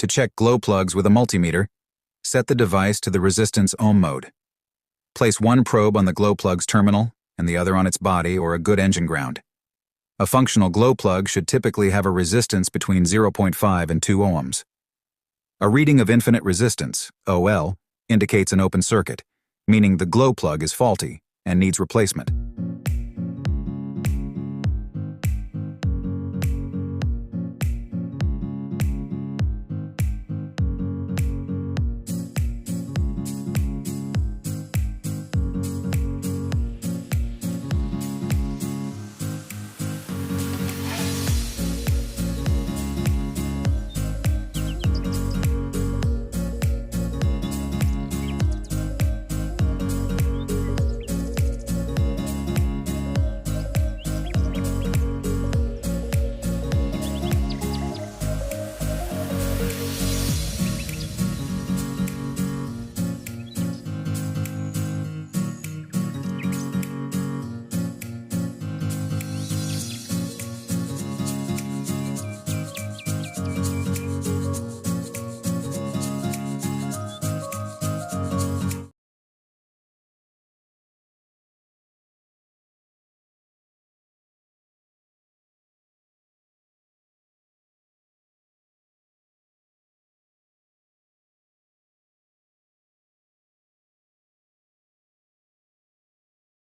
To check glow plugs with a multimeter, set the device to the resistance ohm mode. Place one probe on the glow plug's terminal and the other on its body or a good engine ground. A functional glow plug should typically have a resistance between 0.5 and 2 ohms. A reading of infinite resistance, OL, indicates an open circuit, meaning the glow plug is faulty and needs replacement.